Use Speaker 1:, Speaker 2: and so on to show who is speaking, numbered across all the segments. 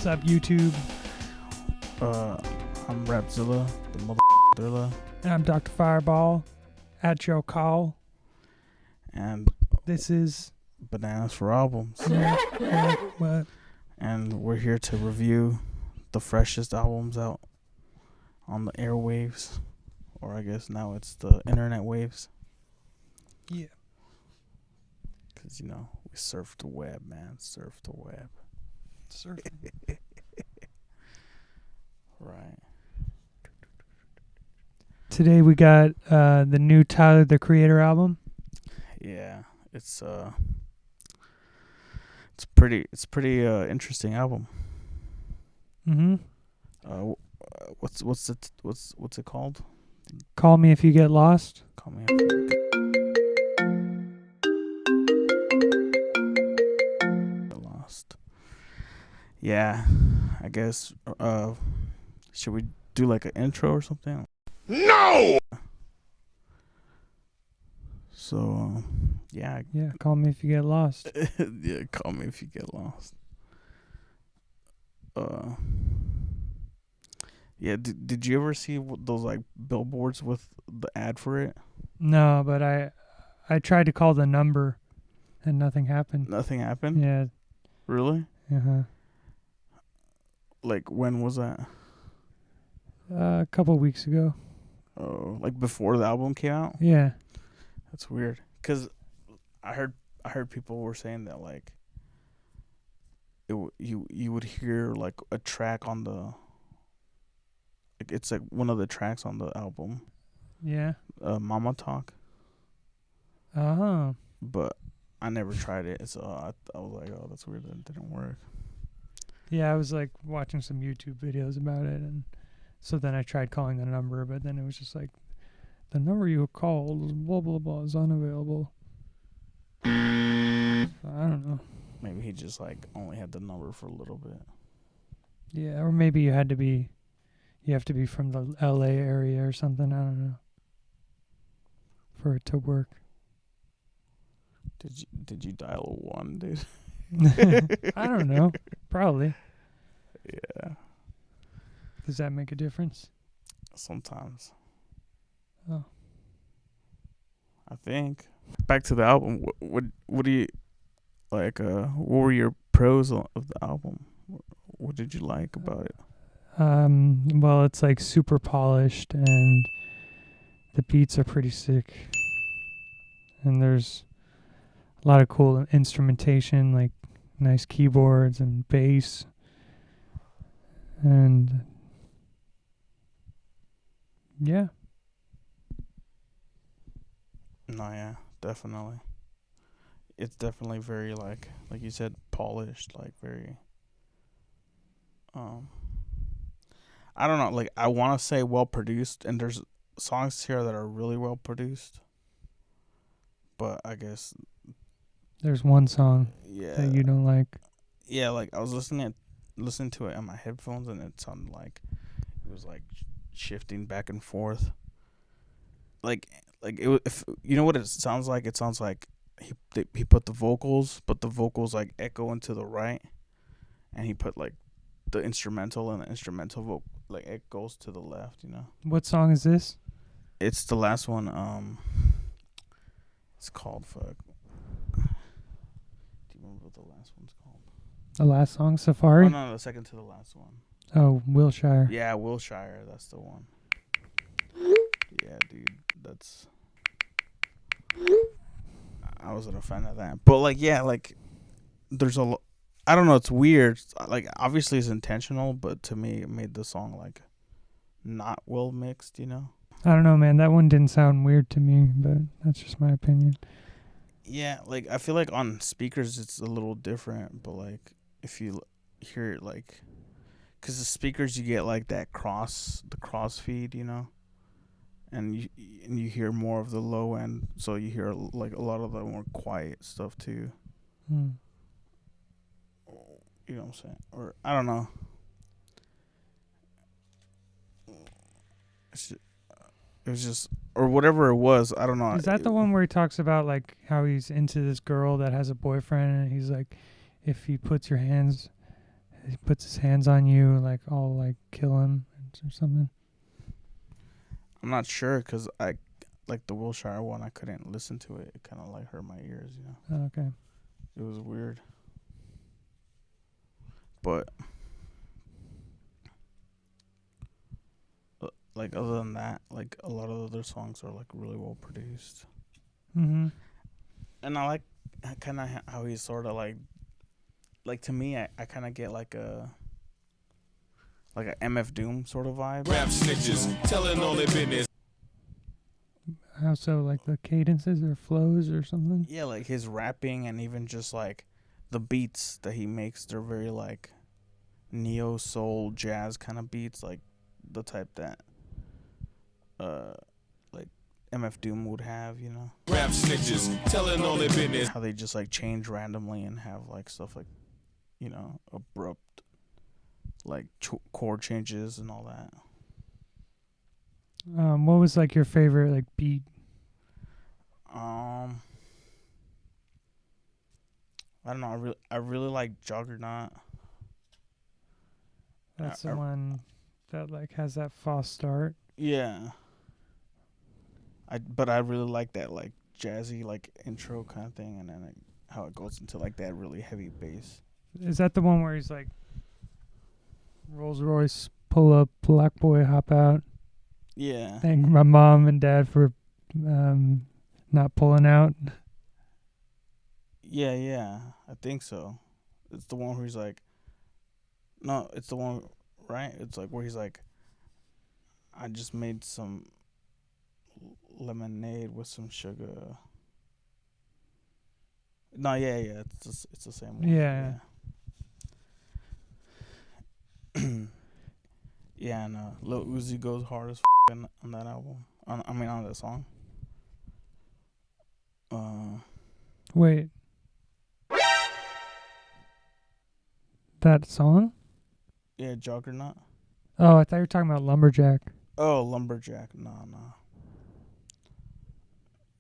Speaker 1: What's up, YouTube?
Speaker 2: I'm Rapxilla, the mother.
Speaker 1: And I'm Dr. Fireball, at your call.
Speaker 2: And
Speaker 1: This is...
Speaker 2: Bananaz for Albumz.
Speaker 1: What?
Speaker 2: And we're here to review the freshest albums out on the airwaves. Or I guess now it's the internet waves.
Speaker 1: Yeah.
Speaker 2: Because, you know, we surf the web, man. Surf the web.
Speaker 1: Surfing.
Speaker 2: Right.
Speaker 1: Today we got the new Tyler, the Creator album.
Speaker 2: Yeah. It's pretty interesting album.
Speaker 1: Mm-hmm.
Speaker 2: What's it called?
Speaker 1: Call Me If You Get Lost.
Speaker 2: Call me. If you get lost. Yeah, I guess. Should we do like an intro or something?
Speaker 3: No!
Speaker 2: So, yeah.
Speaker 1: Yeah, Call Me If You Get Lost.
Speaker 2: Yeah, call me if you get lost. Yeah, did you ever see those like billboards with the ad for it?
Speaker 1: No, but I tried to call the number and nothing happened.
Speaker 2: Nothing happened?
Speaker 1: Yeah.
Speaker 2: Really?
Speaker 1: Uh-huh.
Speaker 2: Like, when was that?
Speaker 1: A couple weeks ago.
Speaker 2: Oh, like before the album came out?
Speaker 1: Yeah.
Speaker 2: That's weird. 'Cause I heard people were saying that like you would hear like a track on the, like, it's like one of the tracks on the album.
Speaker 1: Yeah.
Speaker 2: Mama Talk.
Speaker 1: Uh-huh.
Speaker 2: But I never tried it, so I was like, oh, that's weird that it didn't work.
Speaker 1: Yeah, I was like watching some YouTube videos about it, and so then I tried calling the number, but then it was just like, the number you called, blah, blah, blah, is unavailable. So I don't know.
Speaker 2: Maybe he just like only had the number for a little bit.
Speaker 1: Yeah, or maybe you have to be from the LA area or something, I don't know, for it to work.
Speaker 2: Did you dial a 1, dude?
Speaker 1: I don't know. Probably.
Speaker 2: Yeah.
Speaker 1: Does that make a difference?
Speaker 2: Sometimes.
Speaker 1: Oh.
Speaker 2: I think. Back to the album. What do you like? What were your pros of the album? What did you like about it?
Speaker 1: Well, it's like super polished, and the beats are pretty sick, and there's a lot of cool instrumentation, like nice keyboards and bass, and yeah.
Speaker 2: No, yeah, definitely. It's definitely very like you said, polished, like very I don't know, like I want to say well produced, and there's songs here that are really well produced. But I guess
Speaker 1: There's one song
Speaker 2: yeah.
Speaker 1: that you don't like.
Speaker 2: Yeah, like I was listening to it on my headphones, and it sounded like it was like shifting back and forth. Like it, if you know what it sounds like, it sounds like he put the vocals, but the vocals like echo into the right, and he put like the instrumental, and the instrumental like it goes to the left. You know.
Speaker 1: What song is this?
Speaker 2: It's the last one. It's called fuck. Do you remember what the last one's called?
Speaker 1: The last song, Safari?
Speaker 2: Oh no, the second to the last one.
Speaker 1: Oh, Wilshire.
Speaker 2: Yeah, Wilshire. That's the one. Yeah, dude, that's. I wasn't a fan of that, but like, yeah, like, there's a. I don't know. It's weird. Like, obviously, it's intentional, but to me, it made the song like not well mixed. You know.
Speaker 1: I don't know, man. That one didn't sound weird to me, but that's just my opinion.
Speaker 2: Yeah, like I feel like on speakers it's a little different, but like if you hear it, like, because the speakers you get like that cross feed, you know, and you hear more of the low end, so you hear like a lot of the more quiet stuff too. You know what I'm saying? Or I don't know. It was just, or whatever it was. I don't know.
Speaker 1: Is that the one where he talks about like how he's into this girl that has a boyfriend, and he's like, if he puts he puts his hands on you, like all like kill him or something.
Speaker 2: I'm not sure because I like the Wilshire one. I couldn't listen to it. It kind of like hurt my ears, you know.
Speaker 1: Oh, okay.
Speaker 2: It was weird. But like other than that, like a lot of other songs are like really well produced.
Speaker 1: Mm-hmm.
Speaker 2: And I like kind of how he's sort of like to me, I kind of get like a MF Doom sort of vibe.
Speaker 3: Rap snitches telling all their business.
Speaker 1: How so? Like the cadences or flows or something?
Speaker 2: Yeah, like his rapping and even just like the beats that he makes, they're very like neo soul jazz kind of beats, like the type that like MF Doom would have, you know.
Speaker 3: Rap snitches telling all their business.
Speaker 2: How they just like change randomly and have like stuff like, you know, abrupt like chord changes and all that.
Speaker 1: What was like your favorite like beat?
Speaker 2: I don't know. I really like Juggernaut.
Speaker 1: That's the one that like has that false start.
Speaker 2: Yeah. But I really like that like jazzy like intro kind of thing, and then like, how it goes into like that really heavy bass.
Speaker 1: Is that the one where he's like Rolls Royce pull up, black boy hop out?
Speaker 2: Yeah.
Speaker 1: Thank my mom and dad for not pulling out.
Speaker 2: Yeah. I think so. It's the one where he's like, no, it's the one, right? It's like where he's like, I just made some lemonade with some sugar. No, yeah, it's the same one.
Speaker 1: Yeah.
Speaker 2: Yeah, and Lil Uzi goes hard as on that album. On that song.
Speaker 1: Wait. That song?
Speaker 2: Yeah, Juggernaut.
Speaker 1: Oh, I thought you were talking about Lumberjack.
Speaker 2: Oh, Lumberjack. No.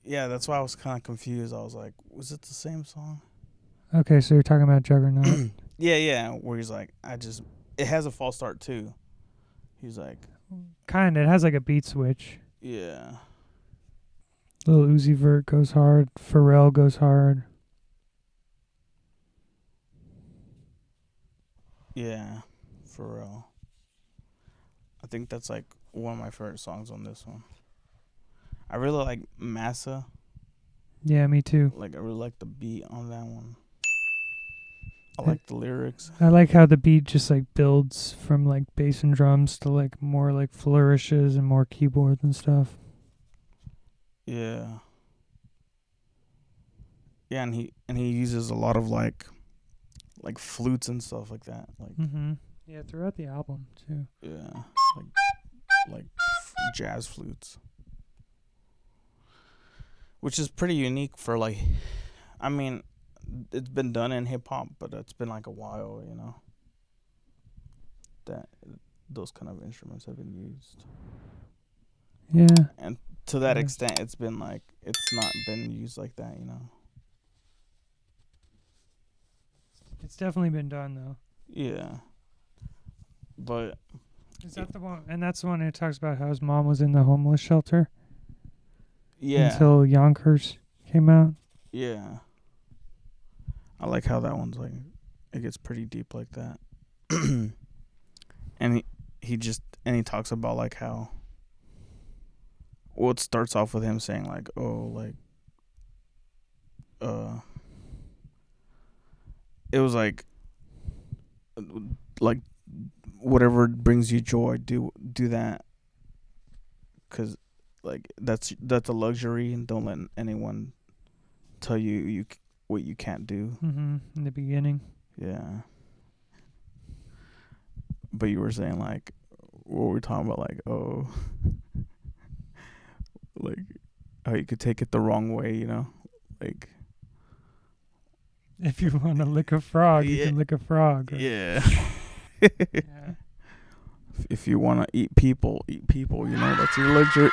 Speaker 2: Yeah, that's why I was kind of confused. I was like, was it the same song?
Speaker 1: Okay, so you're talking about Juggernaut.
Speaker 2: Yeah, where he's like, it has a false start too. He's like,
Speaker 1: Kind of. It has like a beat switch.
Speaker 2: yeah.
Speaker 1: Lil Uzi Vert goes hard. Pharrell goes hard.
Speaker 2: Yeah, for real. I think that's like one of my favorite songs on this one. I really like Massa.
Speaker 1: Yeah, me too.
Speaker 2: Like I really like the beat on that one. I like the lyrics.
Speaker 1: I like how the beat just like builds from like bass and drums to like more like flourishes and more keyboards and stuff.
Speaker 2: Yeah. Yeah, and he uses a lot of like flutes and stuff like that. Like
Speaker 1: Yeah, throughout the album too.
Speaker 2: yeah, like jazz flutes, which is pretty unique for like. I mean, it's been done in hip hop, but it's been like a while, you know. That those kind of instruments have been used.
Speaker 1: Yeah.
Speaker 2: And to that extent, it's been like it's not been used like that, you know.
Speaker 1: It's definitely been done though.
Speaker 2: Yeah. But
Speaker 1: Is that the one? And that's the one that talks about how his mom was in the homeless shelter.
Speaker 2: yeah.
Speaker 1: Until Yonkers came out.
Speaker 2: Yeah. I like how that one's like, it gets pretty deep like that. And he talks about like how, well, it starts off with him saying like, oh, it was like whatever brings you joy, do that. 'Cause like that's a luxury, and don't let anyone tell you what you can't do.
Speaker 1: In the beginning.
Speaker 2: Yeah. But you were saying like, what were we talking about? Like, oh, like how you could take it the wrong way, you know? Like,
Speaker 1: If you want to lick a frog, you can lick a frog. Or,
Speaker 2: yeah.
Speaker 1: yeah.
Speaker 2: If you want to eat people, you know, that's your luxury.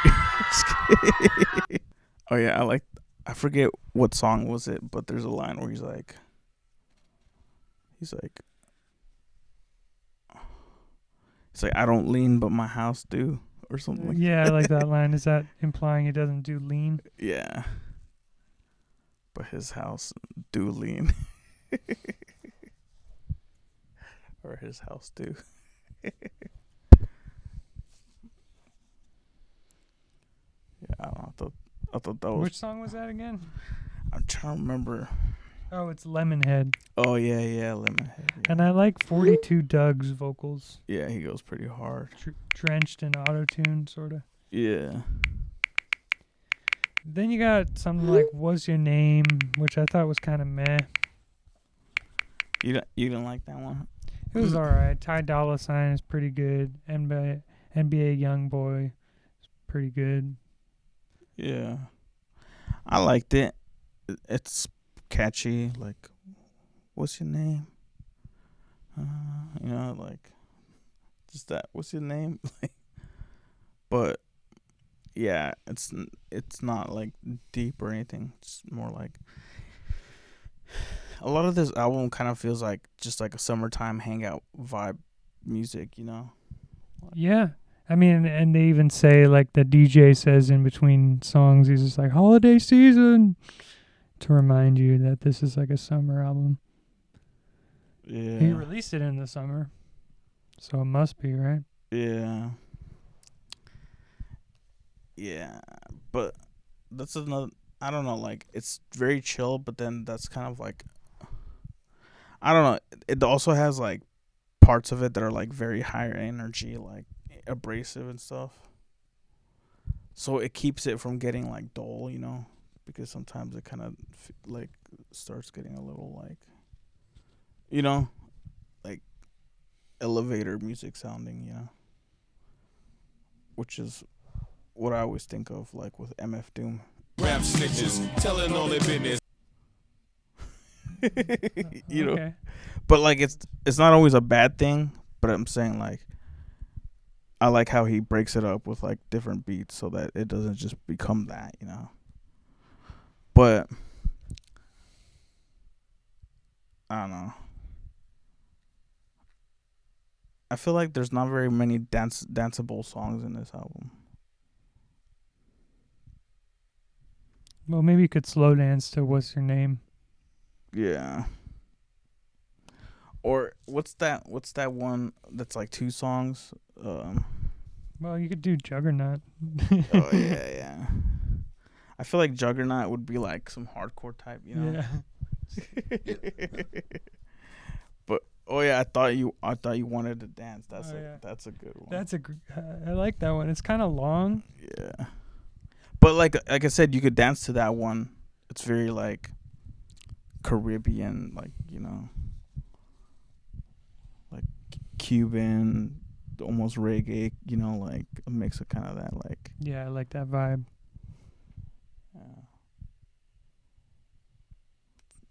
Speaker 2: Oh yeah, I forget what song was it, but there's a line where he's like, It's like I don't lean, but my house do, or something like.
Speaker 1: Yeah, I like that line. Is that implying he doesn't do lean?
Speaker 2: Yeah. But his house do lean. Or his house do. Yeah, I don't know. I thought that was.
Speaker 1: Which song was that again?
Speaker 2: I'm trying to remember.
Speaker 1: Oh, it's Lemonhead.
Speaker 2: Oh yeah, Lemonhead. Yeah.
Speaker 1: And I like 42 Doug's vocals.
Speaker 2: Yeah, he goes pretty hard.
Speaker 1: Drenched in auto-tune, sort of.
Speaker 2: Yeah.
Speaker 1: Then you got something like What's Your Name, which I thought was kind of meh.
Speaker 2: You didn't like that one?
Speaker 1: It was alright. Ty Dolla $ign is pretty good. NBA Youngboy is pretty good.
Speaker 2: Yeah. I liked it. It's catchy. Like, what's your name? Like, just that. What's your name? But yeah, it's not like deep or anything. It's more like a lot of this album kind of feels like just like a summertime hangout vibe music,
Speaker 1: Yeah. I mean, and they even say, like, the DJ says in between songs, he's just like, holiday season, to remind you that this is like a summer album.
Speaker 2: Yeah.
Speaker 1: He released it in the summer, so it must be, right?
Speaker 2: Yeah. Yeah. But that's another, I don't know, like, it's very chill, but then that's kind of like, I don't know. It also has, like, parts of it that are, like, very higher energy, like, abrasive and stuff. So it keeps it from getting, like, dull, because sometimes it kind of, like, starts getting a little, like, like, elevator music sounding, which is what I always think of, like, with MF Doom.
Speaker 3: Rap snitches telling on their business.
Speaker 1: Okay.
Speaker 2: But like it's not always a bad thing, but I'm saying, like, I like how he breaks it up with, like, different beats so that it doesn't just become that, But I don't know. I feel like there's not very many danceable songs in this album.
Speaker 1: Well, maybe you could slow dance to What's Your Name.
Speaker 2: Yeah. Or what's that one that's like 2 songs?
Speaker 1: Well, you could do Juggernaut.
Speaker 2: Oh yeah. I feel like Juggernaut would be like some hardcore type,
Speaker 1: Yeah.
Speaker 2: But I thought you wanted to dance. That's
Speaker 1: that's
Speaker 2: a good one.
Speaker 1: I like that one. It's kind of long.
Speaker 2: Yeah. But like I said, you could dance to that one. It's very like Caribbean, like, like Cuban, almost reggae, like a mix of kind of that, like.
Speaker 1: Yeah, I like that vibe.
Speaker 2: Yeah.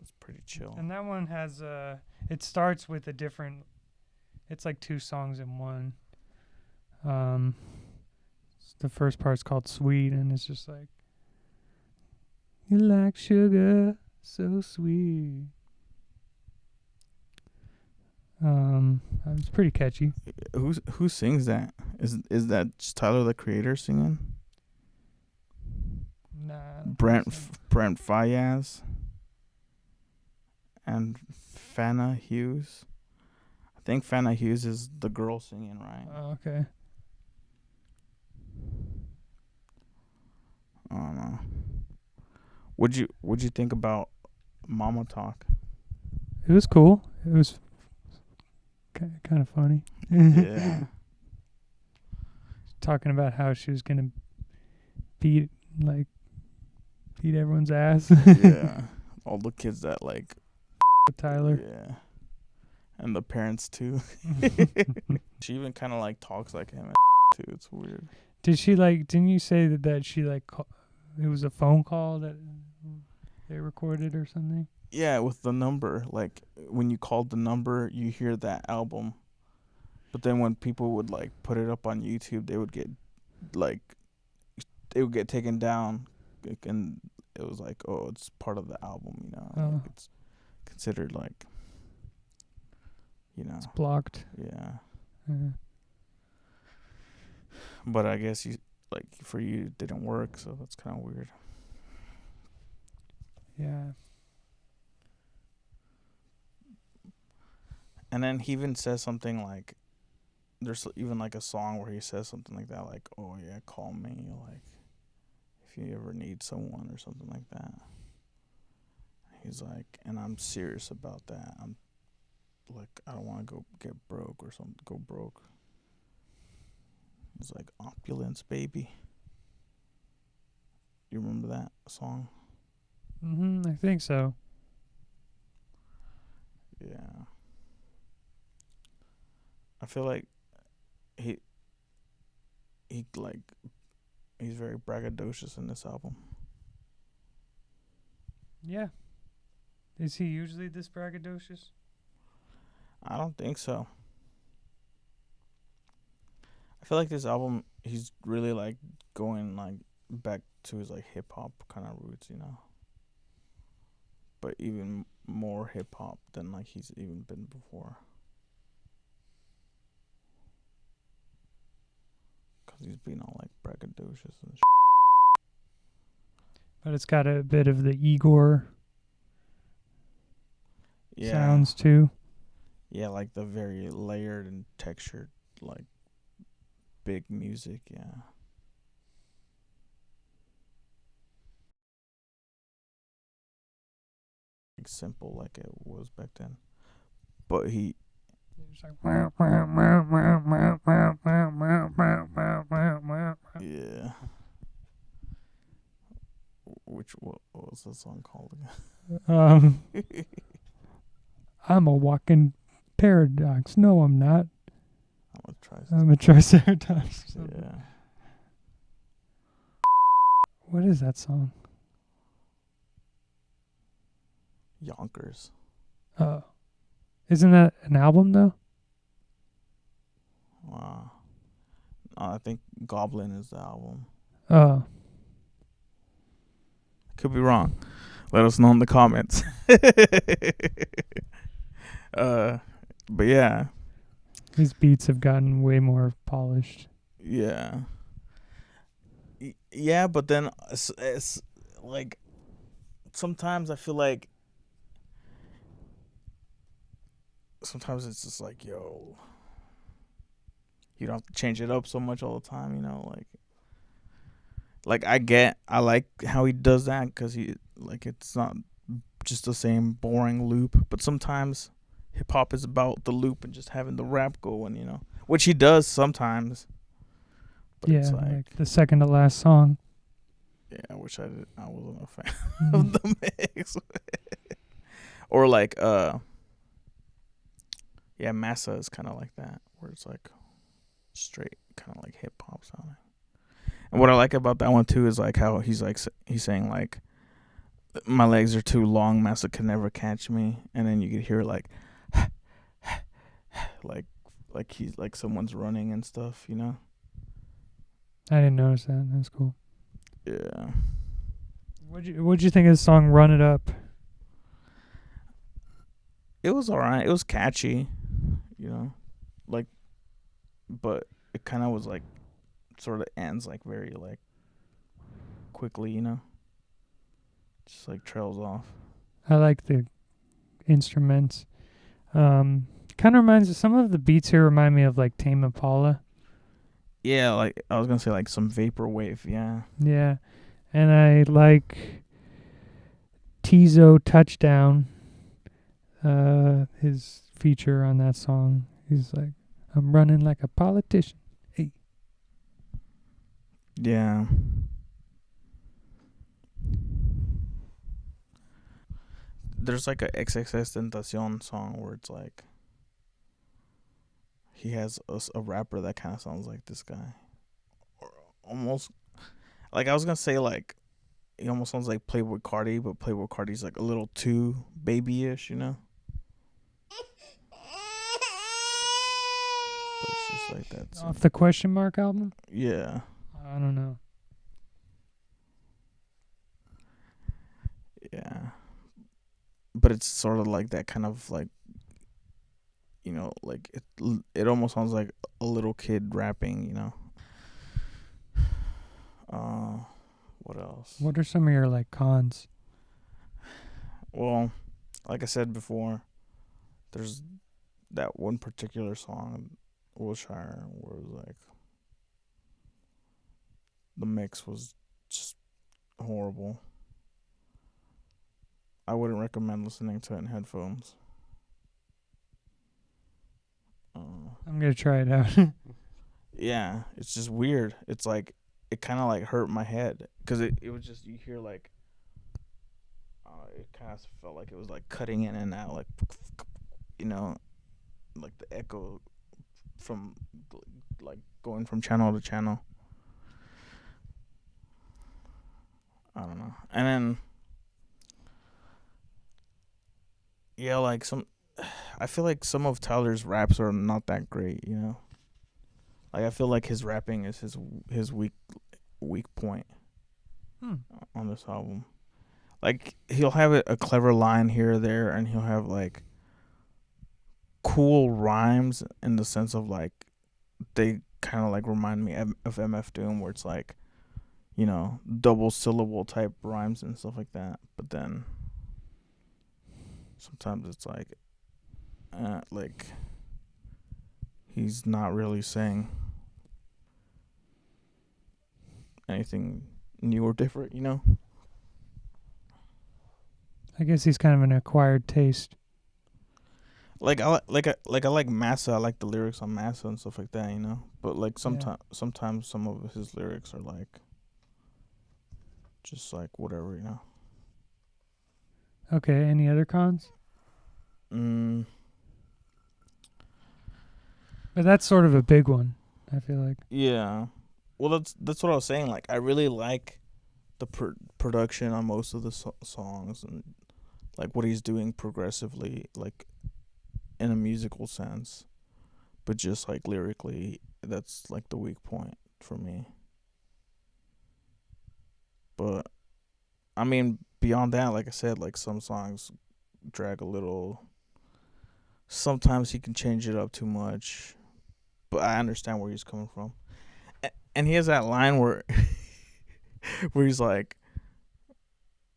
Speaker 2: It's pretty chill.
Speaker 1: And that one has it starts with a different. It's like 2 songs in one. The first part's called Sweet, and it's just like, you like sugar, so sweet. It's pretty catchy.
Speaker 2: Who sings that? Is that just Tyler the Creator singing?
Speaker 1: Nah.
Speaker 2: Brent Fayez and Fana Hughes. I think Fana Hughes is the girl singing, right?
Speaker 1: Oh, okay.
Speaker 2: I don't know. What'd you think about Mama Talk?
Speaker 1: It was cool. It was kind of funny.
Speaker 2: Yeah.
Speaker 1: Talking about how she was gonna beat everyone's ass.
Speaker 2: Yeah. All the kids that like
Speaker 1: Tyler.
Speaker 2: Yeah. And the parents too. She even kind of like talks like him too. It's weird.
Speaker 1: Didn't you say that she it was a phone call that they recorded or something?
Speaker 2: Yeah, with the number. Like, when you called the number, you hear that album. But then when people would, like, put it up on YouTube, they would get, like, it would get taken down. And it was like, oh, it's part of the album,
Speaker 1: Oh.
Speaker 2: Like, it's considered, like,
Speaker 1: It's blocked.
Speaker 2: Yeah.
Speaker 1: Uh,
Speaker 2: But I guess for you it didn't work, so that's kind of weird.
Speaker 1: Yeah.
Speaker 2: And then he even says something like, there's even like a song where he says something like that, like, "Oh yeah, call me, like if you ever need someone," or something like that. He's like, and I'm serious about that. I'm like, I don't want to go get broke or something. Go broke. It's like opulence, baby. You remember that song?
Speaker 1: I think so.
Speaker 2: Yeah. I feel like he like he's very braggadocious in this album.
Speaker 1: Yeah. Is he usually this braggadocious?
Speaker 2: I don't think so. I feel like this album, he's really like going like back to his like hip hop kind of roots, you know. But even more hip hop than like he's even been before. Cause he's being all like braggadocious and
Speaker 1: But it's got a bit of the Igor
Speaker 2: yeah.
Speaker 1: sounds too.
Speaker 2: Yeah, like the very layered and textured, like big music, yeah. Like simple like it was back then. But he yeah. What was the song called again?
Speaker 1: I'm a walking paradox. No, I'm not.
Speaker 2: I'm gonna try.
Speaker 1: I'm a triceratops. Or something.
Speaker 2: Yeah.
Speaker 1: What is that song?
Speaker 2: Yonkers.
Speaker 1: Oh, isn't that an album though?
Speaker 2: I think Goblin is the album.
Speaker 1: Oh,
Speaker 2: Could be wrong. Let us know in the comments. But yeah.
Speaker 1: his beats have gotten way more polished.
Speaker 2: Yeah. Yeah, but then it's like sometimes I feel like sometimes it's just like, yo, you don't have to change it up so much all the time, you know, like I like how he does that because he like it's not just the same boring loop, but sometimes hip hop is about the loop and just having the rap going, you know, which he does sometimes. But
Speaker 1: Yeah,
Speaker 2: it's
Speaker 1: like the second to last song.
Speaker 2: yeah, I wish I wasn't a fan of the mix. Or like yeah, Massa is kind of like that, where it's like straight kind of like hip hop sounding. And what I like about that one too is like how he's saying like, my legs are too long, Massa can never catch me, and then you could hear like like he's like someone's running and stuff, you know.
Speaker 1: I didn't notice that. That's cool.
Speaker 2: Yeah.
Speaker 1: What'd you think of the song "Run It Up"?
Speaker 2: It was alright. It was catchy, you know, like, but it kind of was like, sort of ends like very like quickly, you know, just like trails off.
Speaker 1: I like the instruments. Kind of reminds some of the beats here remind me of like Tame Impala.
Speaker 2: Yeah, like I was gonna say like some vaporwave. Yeah.
Speaker 1: Yeah, and I like Tizo Touchdown. His feature on that song. He's like, "I'm running like a politician." Hey.
Speaker 2: Yeah. There's like a XXX Tentacion song where it's like he has a rapper that kind of sounds like this guy, or almost like I was gonna say like he almost sounds like Playboy Cardi, but Playboy Cardi's like a little too babyish, you know. But it's just like that.
Speaker 1: Off the Question Mark album?
Speaker 2: Yeah.
Speaker 1: I don't know.
Speaker 2: Yeah. But it's sort of like that kind of like, you know, like it almost sounds like a little kid rapping, you know. What else?
Speaker 1: What are some of your like cons?
Speaker 2: Well, like I said before, there's that one particular song, Wilshire, where it was like the mix was just horrible. I wouldn't recommend listening to it in headphones.
Speaker 1: I'm gonna try it out.
Speaker 2: Yeah, it's just weird. It's like it kind of like hurt my head because it was just you hear like it kind of felt like it was like cutting in and out, like like the echo from like going from channel to channel. I don't know. And then yeah, like I feel like some of Tyler's raps are not that great, you know. Like I feel like his rapping is his weak point on this album. Like he'll have a clever line here or there, and he'll have like cool rhymes in the sense of like they kind of like remind me of MF Doom, where it's like, you know, double syllable type rhymes and stuff like that. But then sometimes it's like he's not really saying anything new or different, you know?
Speaker 1: I guess he's kind of an acquired taste.
Speaker 2: Like I like Massa. I like the lyrics on Massa and stuff like that, you know. But like sometimes some of his lyrics are like just like whatever, you know.
Speaker 1: Okay, any other cons? But that's sort of a big one, I feel like.
Speaker 2: Yeah. Well, that's what I was saying. Like I really like the production on most of the songs and like what he's doing progressively, like in a musical sense, but just like lyrically, that's like the weak point for me. But I mean, beyond that, like I said, like some songs drag a little. Sometimes he can change it up too much, but I understand where he's coming from. And he has that line where where he's like,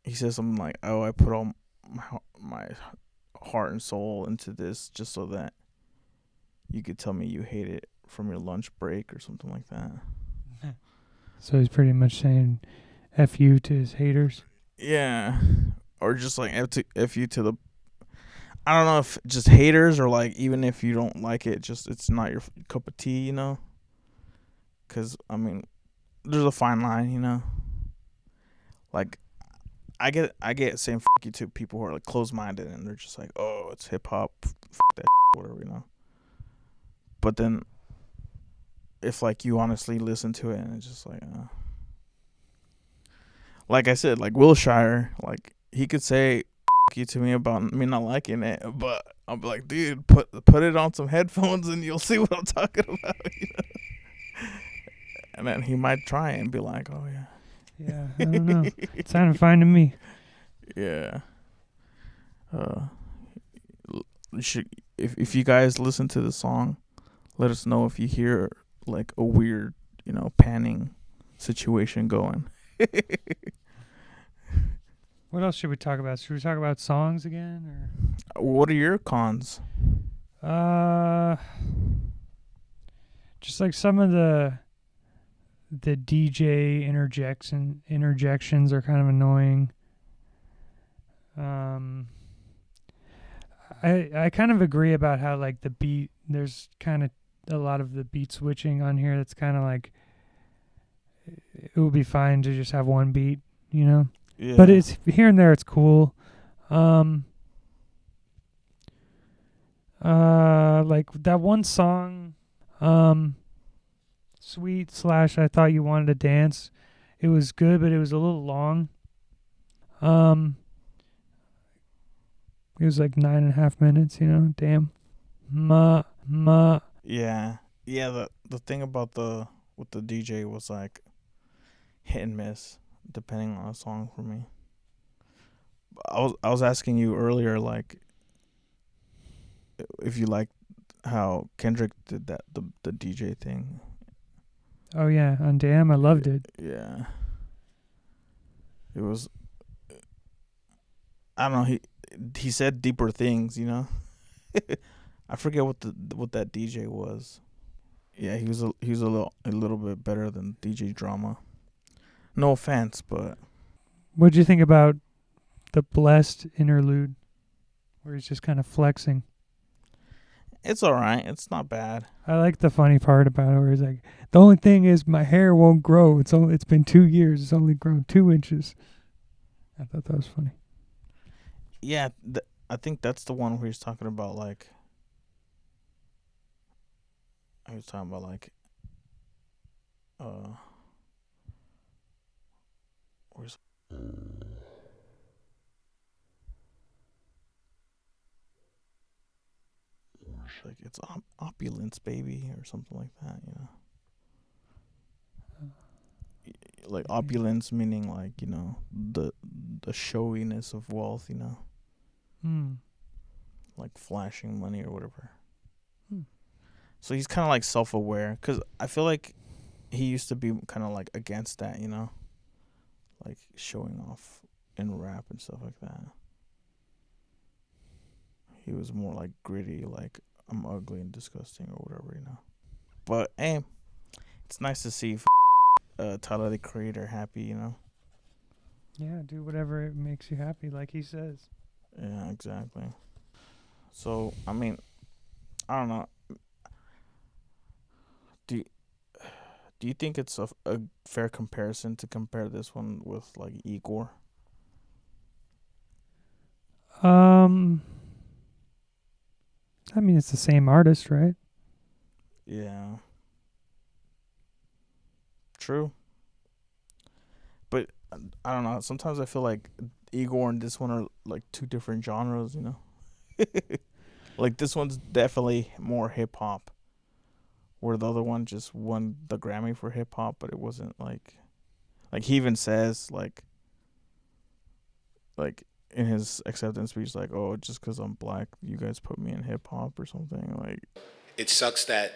Speaker 2: he says something like, "Oh, I put all my heart and soul into this just so that you could tell me you hate it from your lunch break," or something like that.
Speaker 1: So he's pretty much saying F you to his haters.
Speaker 2: Yeah. Or just like F you to the, I don't know if just haters or like even if you don't like it, just it's not your cup of tea, you know? Because, I mean, there's a fine line, you know? Like, I get saying fuck you to people who are like closed-minded and they're just like, oh, it's hip-hop, fuck that shit, whatever, you know? But then if like you honestly listen to it and it's just like I said, like Wilshire, like he could say fuck you to me about me not liking it, but I'll be like, dude, put it on some headphones and you'll see what I'm talking about, you know? And then he might try it and be like, oh yeah.
Speaker 1: Yeah, I don't know. It sounded fine to me.
Speaker 2: Yeah. If you guys listen to the song, let us know if you hear like a weird, you know, panning situation going.
Speaker 1: What else should we talk about? Should we talk about songs again,
Speaker 2: What are your cons?
Speaker 1: or just like some of the DJ interjections are kind of annoying. I kind of agree about how like the beat, there's kind of a lot of the beat switching on here that's kind of like, it would be fine to just have one beat, you know?
Speaker 2: Yeah.
Speaker 1: But it's here and there, it's cool. Like that one song, Sweet / I Thought You Wanted to Dance. It was good, but it was a little long. It was like 9.5 minutes, you know? Damn.
Speaker 2: Yeah. Yeah, the thing about with the DJ was like hit and miss depending on a song for me. I was asking you earlier like if you liked how Kendrick did that the DJ thing.
Speaker 1: Oh yeah, on Damn, I loved it.
Speaker 2: Yeah. It was. I don't know. He said deeper things. I forget what that DJ was. Yeah, he was a little bit better than DJ Drama. No offense, but
Speaker 1: What'd you think about the Blessed interlude, where he's just kind of flexing?
Speaker 2: it's all right. It's not bad.
Speaker 1: I like the funny part about it, where he's like, "The only thing is, my hair won't grow. It's been 2 years. It's only grown 2 inches." I thought that was funny.
Speaker 2: Yeah, I think that's the one where he's talking about like. He was talking about like. Where's like it's opulence, baby, or something like that. Like opulence meaning like the showiness of wealth, like flashing money or whatever. So he's kind of like self-aware, because I feel like he used to be kind of like against that, like showing off in rap and stuff like that. He was more like gritty, like I'm ugly and disgusting or whatever, But hey, it's nice to see Tyler the Creator happy,
Speaker 1: Yeah, do whatever it makes you happy, like he says.
Speaker 2: Yeah, exactly. So I mean, I don't know. Do you think it's a fair comparison to compare this one with like Igor?
Speaker 1: I mean, it's the same artist, right?
Speaker 2: Yeah. True. But I don't know. Sometimes I feel like Igor and this one are like two different genres, Like this one's definitely more hip hop, where the other one just won the Grammy for hip hop, but it wasn't like he even says like in his acceptance speech, like, oh, just because I'm black, you guys put me in hip hop or something. Like,
Speaker 4: it sucks that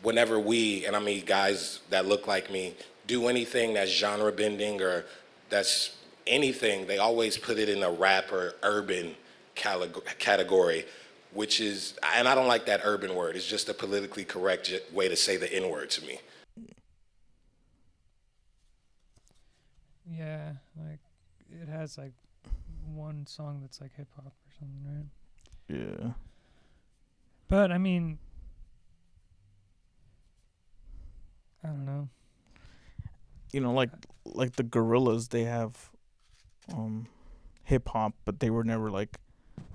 Speaker 4: whenever we, and I mean guys that look like me, do anything that's genre bending or that's anything, they always put it in a rap or urban category, which is, and I don't like that urban word. It's just a politically correct way to say the N word to me.
Speaker 1: Yeah, like it has like one song that's like hip hop or something, right?
Speaker 2: yeah.
Speaker 1: But I mean, I don't know.
Speaker 2: Like the Gorillas, they have hip hop, but they were never like,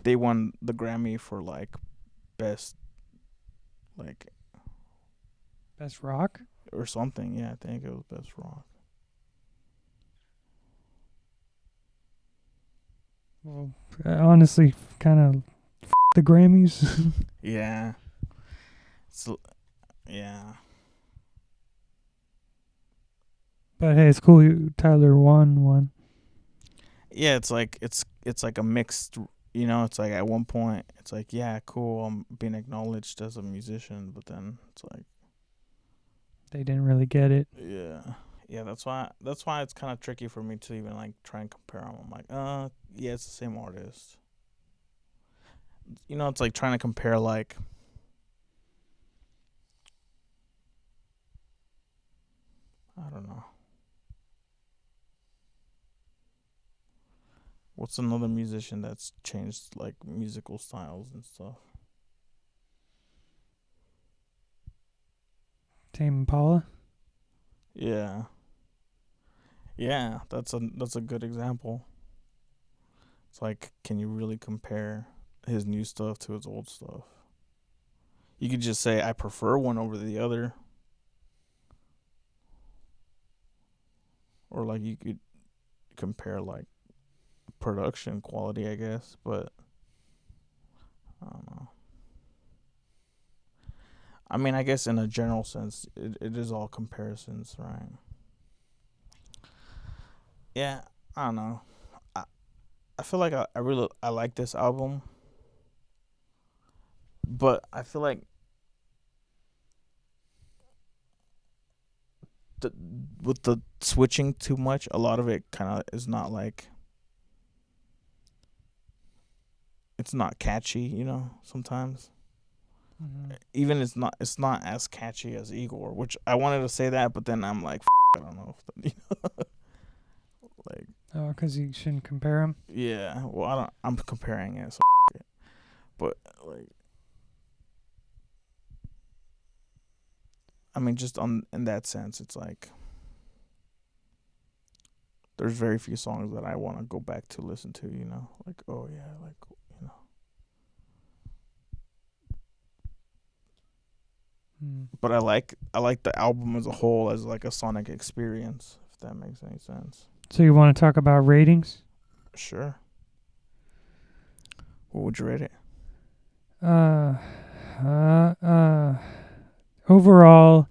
Speaker 2: they won the Grammy for like best
Speaker 1: rock?
Speaker 2: or something. Yeah, I think it was best rock.
Speaker 1: Well, honestly, kind of the Grammys.
Speaker 2: Yeah. So, yeah.
Speaker 1: But hey, it's cool. Tyler won one.
Speaker 2: Yeah, it's like a mixed. It's like at one point it's like, yeah, cool, I'm being acknowledged as a musician, but then it's like
Speaker 1: They didn't really get it.
Speaker 2: yeah. That's why it's kind of tricky for me to even like try and compare them. I'm like, yeah, it's the same artist. It's like trying to compare like. I don't know. What's another musician that's changed like musical styles and stuff?
Speaker 1: Tame Impala.
Speaker 2: Yeah. Yeah, that's a good example. It's like, can you really compare his new stuff to his old stuff? You could just say I prefer one over the other. Or like you could compare like production quality, I guess, but I don't know. I mean, I guess in a general sense, it is all comparisons, right? Yeah, I don't know. I feel like I really like this album, but I feel like with the switching too much, a lot of it kind of is not like, it's not catchy, you know, sometimes. Even it's not as catchy as Igor, which I wanted to say that, but then I'm like, I don't know if that, you know? Like,
Speaker 1: Oh, because you shouldn't compare them.
Speaker 2: yeah, well, I'm comparing it, so but like, I mean, just in that sense, it's like there's very few songs that I want to go back to listen to, you know, like, oh yeah, like, you know. But I like the album as a whole as like a sonic experience, if that makes any sense.
Speaker 1: So you want to talk about ratings?
Speaker 2: Sure. What would you rate it?
Speaker 1: Overall,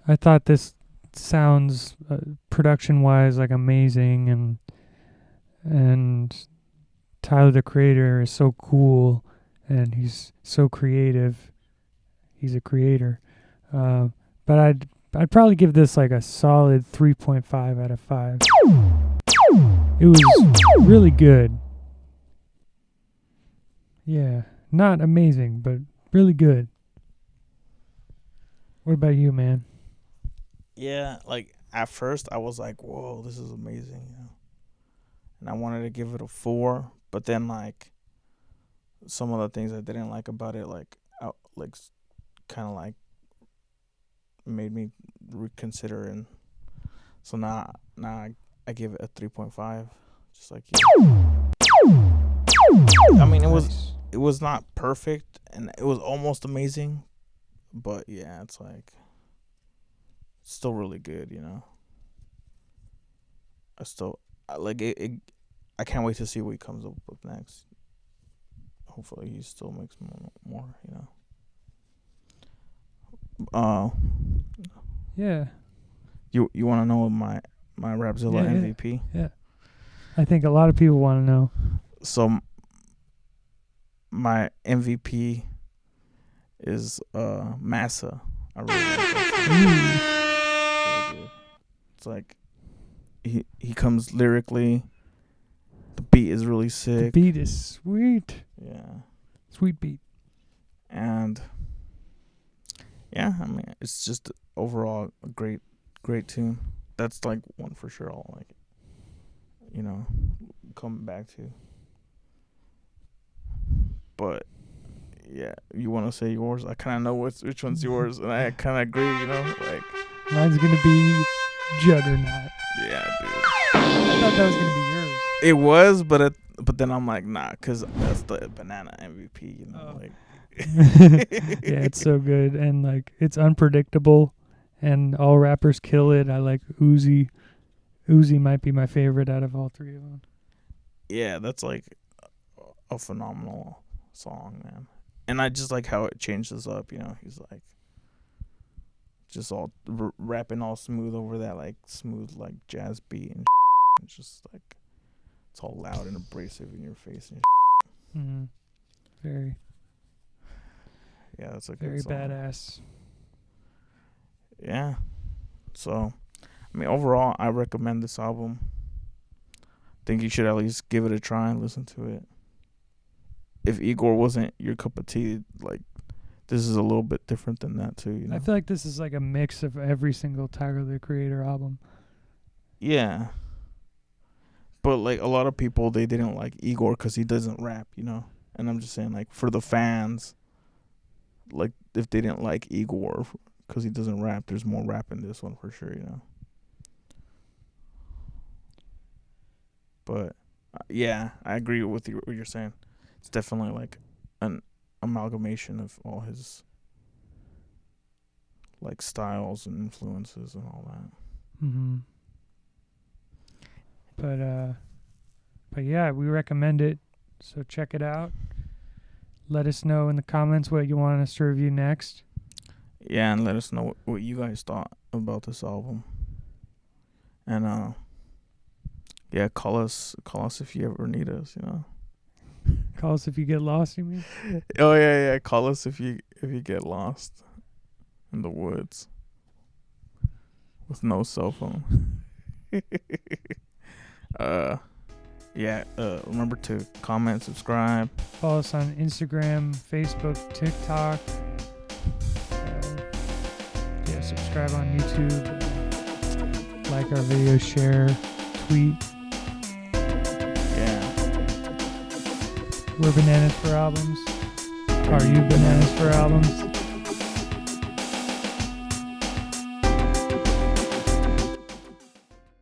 Speaker 1: I thought this sounds production-wise like amazing, and Tyler the Creator is so cool, and he's so creative. He's a creator, but I'd probably give this like a solid 3.5 out of 5. It was really good. Yeah, not amazing, but really good. What about you, man?
Speaker 2: Yeah, like at first I was like, whoa, this is amazing, you know? And I wanted to give it a 4, but then like some of the things I didn't like about it, like kind of like made me reconsider, and so now I give it a 3.5, just like you. I mean, it was not perfect, and it was almost amazing, but yeah, it's like still really good, you know. I like it. I can't wait to see what he comes up with next. Hopefully, he still makes more, you know.
Speaker 1: Yeah.
Speaker 2: You want to know my Rapxilla MVP?
Speaker 1: Yeah. I think a lot of people want to know.
Speaker 2: So my MVP is Massa. I really like that. So good. It's like he comes lyrically. The beat is really sick.
Speaker 1: The beat is sweet.
Speaker 2: Yeah.
Speaker 1: Sweet beat.
Speaker 2: And yeah, I mean, it's just overall a great tune. That's like one for sure I'll like, you know, come back to. But yeah, you want to say yours? I kind of know which one's yours, and I kind of agree, you know, like
Speaker 1: mine's gonna be Juggernaut.
Speaker 2: Yeah, dude.
Speaker 1: I thought that was gonna be yours.
Speaker 2: It was, but then I'm like, nah, because that's the banana MVP, you know, like.
Speaker 1: Yeah, it's so good, and like it's unpredictable, and all rappers kill it. I like Uzi. Uzi might be my favorite out of all three of them.
Speaker 2: Yeah, that's like a phenomenal song, man. And I just like how it changes up, you know. He's like just all rapping all smooth over that like smooth like jazz beat, and it's just like it's all loud and abrasive in your face and
Speaker 1: Very.
Speaker 2: Yeah, that's a
Speaker 1: very
Speaker 2: good song.
Speaker 1: badass.
Speaker 2: Yeah. So, I mean, overall, I recommend this album. Think you should at least give it a try and listen to it. If Igor wasn't your cup of tea, like, this is a little bit different than that too, you know?
Speaker 1: I feel like this is like a mix of every single Tyler the Creator album.
Speaker 2: Yeah. But, like, a lot of people, they didn't like Igor because he doesn't rap, you know? And I'm just saying, like, for the fans, like, if they didn't like Igor because he doesn't rap, there's more rap in this one for sure, you know? But, yeah, I agree with what you're saying. It's definitely, like, an amalgamation of all his, like, styles and influences and all that.
Speaker 1: Mm-hmm. But yeah, we recommend it. So check it out. Let us know in the comments what you want us to review next.
Speaker 2: Yeah, and let us know what you guys thought about this album. And yeah, call us if you ever need us, you know.
Speaker 1: Call us if you get lost, you mean?
Speaker 2: Oh yeah, call us if you get lost in the woods. with no cell phone. Remember to comment, subscribe.
Speaker 1: Follow us on Instagram, Facebook, TikTok. Subscribe on YouTube. Like our video, share, tweet.
Speaker 2: Yeah.
Speaker 1: We're Bananaz for Albumz. Are you Bananaz for Albumz?